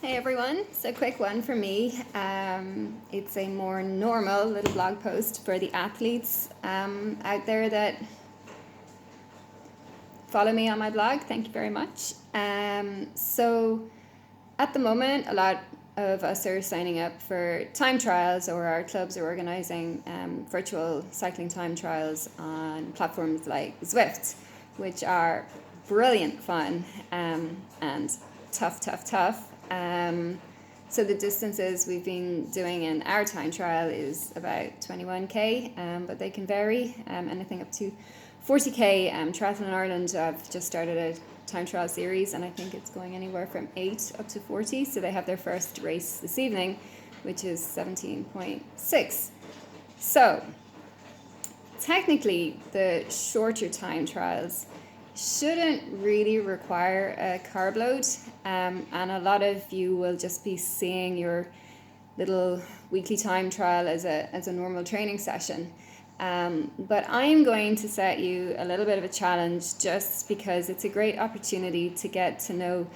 Hey everyone, so quick one for me. It's a more normal little blog post for the athletes out there that follow me on my blog. Thank you very much. So at the moment, a lot of us are signing up for time trials, or our clubs are organizing virtual cycling time trials on platforms like Zwift, which are brilliant fun and tough. So the distances we've been doing in our time trial is about 21k, but they can vary, anything up to 40k. Triathlon Ireland have just started a time trial series, and I think it's going anywhere from 8 up to 40. So they have their first race this evening, which is 17.6. So technically, the shorter time trials shouldn't really require a carb load, and a lot of you will just be seeing your little weekly time trial as a normal training session. But I'm going to set you a little bit of a challenge, just because it's a great opportunity to get to know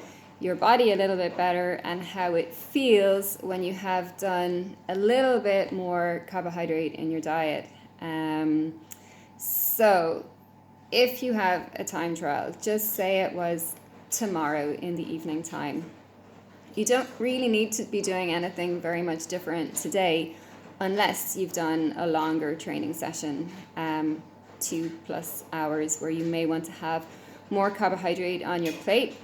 your body a little bit better and how it feels when you have done a little bit more carbohydrate in your diet. So if you have a time trial, just say it was tomorrow in the evening time. You don't really need to be doing anything very much different today, unless you've done a longer training session, 2+ hours, where you may want to have more carbohydrate on your plate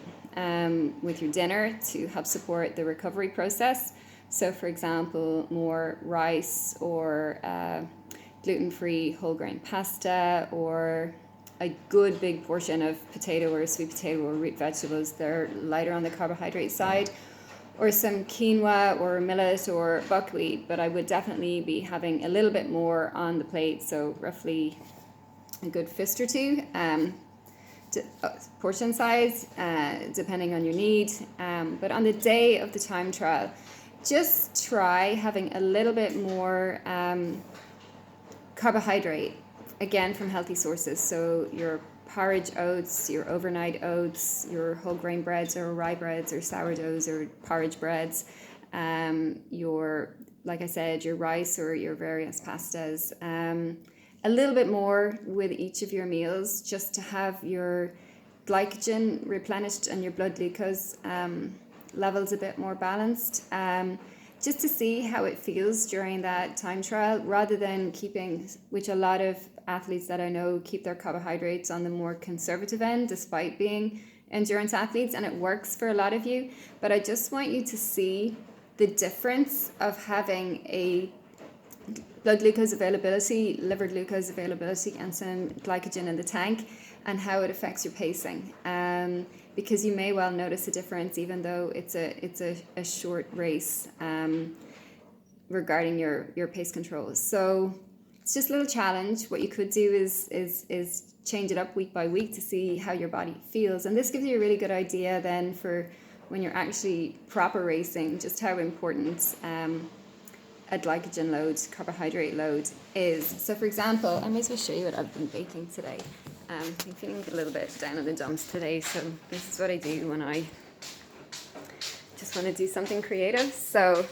with your dinner to help support the recovery process. So for example, more rice or gluten-free whole grain pasta, or a good big portion of potato or sweet potato or root vegetables. They're lighter on the carbohydrate side, or some quinoa or millet or buckwheat, but I would definitely be having a little bit more on the plate, so roughly a good fist or two, portion size, depending on your need. But on the day of the time trial, just try having a little bit more carbohydrate, again from healthy sources. So your porridge oats, your overnight oats, your whole grain breads or rye breads or sourdoughs or porridge breads, your, like I said, your rice or your various pastas, a little bit more with each of your meals, just to have your glycogen replenished and your blood glucose levels a bit more balanced, just to see how it feels during that time trial, rather than keeping, which a lot of athletes that I know keep their carbohydrates on the more conservative end despite being endurance athletes, and it works for a lot of you. But I just want you to see the difference of having a blood glucose availability, liver glucose availability, and some glycogen in the tank, and how it affects your pacing. Because you may well notice a difference, even though it's a short race, regarding your pace controls. So it's just a little challenge. What you could do is change it up week by week to see how your body feels, and this gives you a really good idea then for when you're actually proper racing, just how important a glycogen load, carbohydrate load is. So for example, I may as well show you what I've been baking today. I'm feeling a little bit down in the dumps today, so this is what I do when I just want to do something creative. So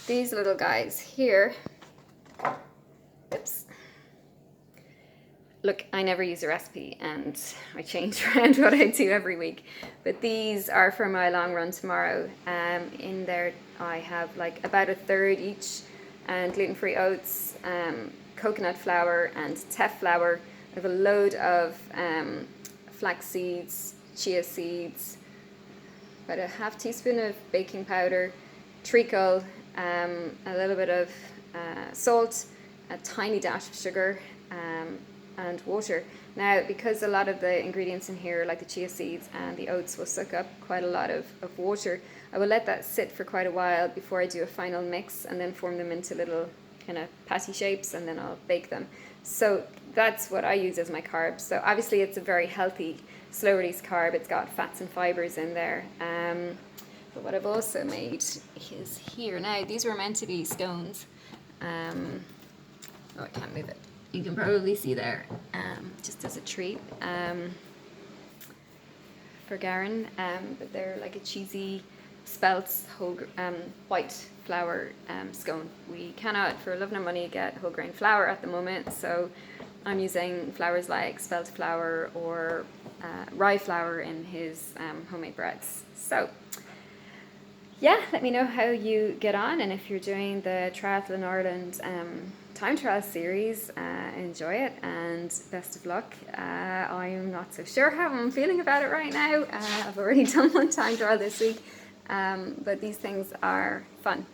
these little guys here, oops. Look, I never use a recipe and I change around what I do every week, but these are for my long run tomorrow. In there I have like about a third each, and gluten-free oats, coconut flour and teff flour. I have a load of flax seeds, chia seeds, about a half teaspoon of baking powder, treacle, a little bit of salt, a tiny dash of sugar, and water. Now, because a lot of the ingredients in here, like the chia seeds and the oats, will suck up quite a lot of water, I will let that sit for quite a while before I do a final mix, and then form them into little kind of patty shapes, and then I'll bake them. So that's what I use as my carbs. So obviously it's a very healthy, slow release carb. It's got fats and fibers in there. But what I've also made is here. Now, these were meant to be scones. Oh, I can't move it. You can probably see there, just as a treat for Garen. But they're like a cheesy Spelt's white flour scone. We cannot, for love nor money, get whole grain flour at the moment, so I'm using flours like spelt flour or rye flour in his homemade breads. So yeah, let me know how you get on, and if you're doing the Triathlon Ireland time trial series, enjoy it and best of luck. I'm not so sure how I'm feeling about it right now. I've already done one time trial this week, but these things are fun.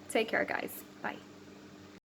Take care, guys.